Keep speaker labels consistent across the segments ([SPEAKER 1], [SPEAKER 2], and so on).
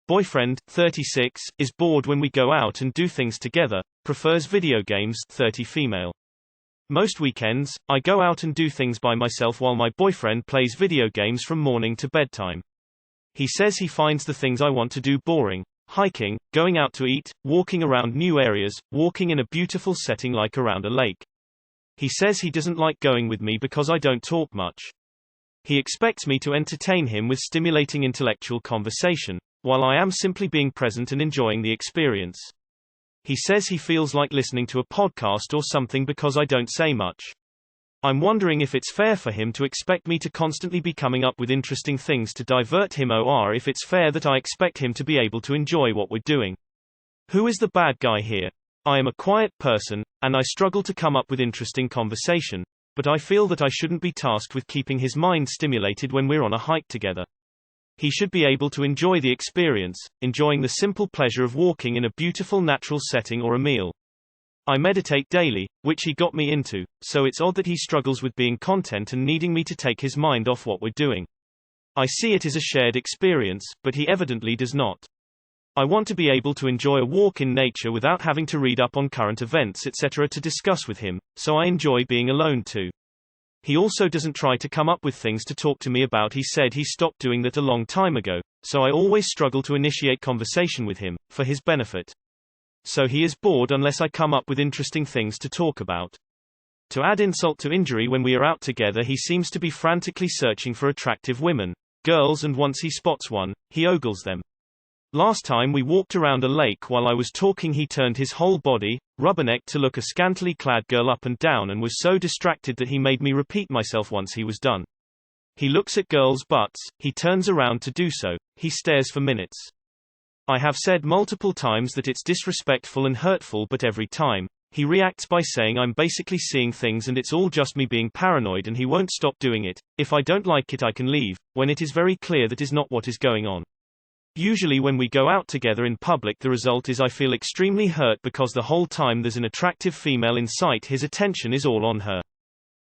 [SPEAKER 1] Boyfriend, 36, is bored when we go out and do things together, prefers video games, 30 female. Most weekends, I go out and do things by myself while my boyfriend plays video games from morning to bedtime. He says he finds the things I want to do boring. Hiking, going out to eat, walking around new areas, walking in a beautiful setting like around a lake. He says he doesn't like going with me because I don't talk much. He expects me to entertain him with stimulating intellectual conversation, while I am simply being present and enjoying the experience. He says he feels like listening to a podcast or something because I don't say much. I'm wondering if it's fair for him to expect me to constantly be coming up with interesting things to divert him, or if it's fair that I expect him to be able to enjoy what we're doing. Who is the bad guy here? I am a quiet person, and I struggle to come up with interesting conversation, but I feel that I shouldn't be tasked with keeping his mind stimulated when we're on a hike together. He should be able to enjoy the experience, enjoying the simple pleasure of walking in a beautiful natural setting or a meal. I meditate daily, which he got me into, so it's odd that he struggles with being content and needing me to take his mind off what we're doing. I see it as a shared experience, but he evidently does not. I want to be able to enjoy a walk in nature without having to read up on current events etc. to discuss with him, so I enjoy being alone too. He also doesn't try to come up with things to talk to me about. He said he stopped doing that a long time ago, so I always struggle to initiate conversation with him, for his benefit. So he is bored unless I come up with interesting things to talk about. To add insult to injury, when we are out together he seems to be frantically searching for attractive women, girls, and once he spots one, he ogles them. Last time we walked around a lake, while I was talking he turned his whole body, rubbernecked, to look a scantily clad girl up and down and was so distracted that he made me repeat myself once he was done. He looks at girls' butts, he turns around to do so, he stares for minutes. I have said multiple times that it's disrespectful and hurtful, but every time, he reacts by saying I'm basically seeing things and it's all just me being paranoid, and he won't stop doing it. If I don't like it I can leave, when it is very clear that is not what is going on. Usually when we go out together in public the result is I feel extremely hurt because the whole time there's an attractive female in sight his attention is all on her.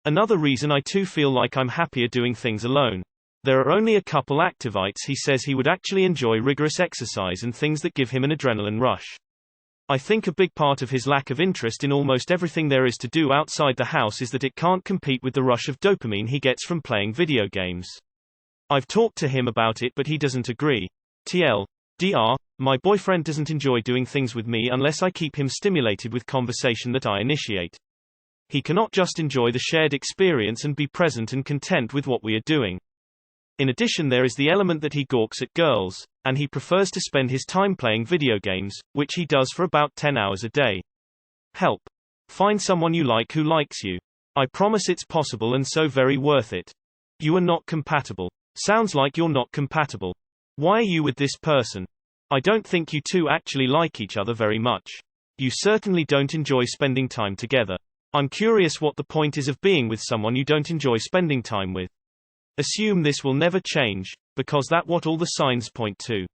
[SPEAKER 1] Another reason I too feel like I'm happier doing things alone. There are only a couple activities. He says he would actually enjoy rigorous exercise and things that give him an adrenaline rush. I think a big part of his lack of interest in almost everything there is to do outside the house is that it can't compete with the rush of dopamine he gets from playing video games. I've talked to him about it but he doesn't agree. TLDR, my boyfriend doesn't enjoy doing things with me unless I keep him stimulated with conversation that I initiate. He cannot just enjoy the shared experience and be present and content with what we are doing. In addition, there is the element that he gawks at girls, and he prefers to spend his time playing video games, which he does for about 10 hours a day. Help. Find someone you like who likes you. I promise it's possible and so very worth it. You are not compatible. Sounds like you're not compatible. Why are you with this person? I don't think you two actually like each other very much. You certainly don't enjoy spending time together. I'm curious what the point is of being with someone you don't enjoy spending time with. Assume this will never change, because that's what all the signs point to.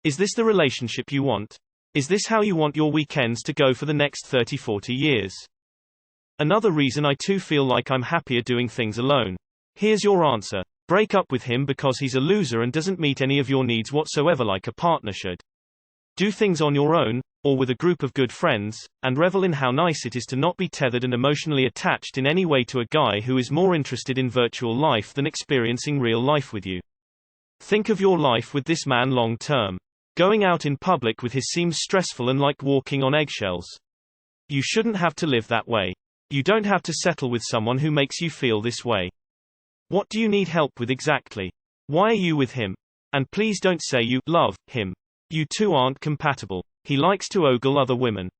[SPEAKER 1] Is this the relationship you want? Is this how you want your weekends to go for the next 30-40 years? Another reason I too feel like I'm happier doing things alone. Here's your answer. Break up with him because he's a loser and doesn't meet any of your needs whatsoever like a partner should. Do things on your own, or with a group of good friends, and revel in how nice it is to not be tethered and emotionally attached in any way to a guy who is more interested in virtual life than experiencing real life with you. Think of your life with this man long term. Going out in public with him seems stressful and like walking on eggshells. You shouldn't have to live that way. You don't have to settle with someone who makes you feel this way. What do you need help with exactly? Why are you with him? And please don't say you love him. You two aren't compatible. He likes to ogle other women.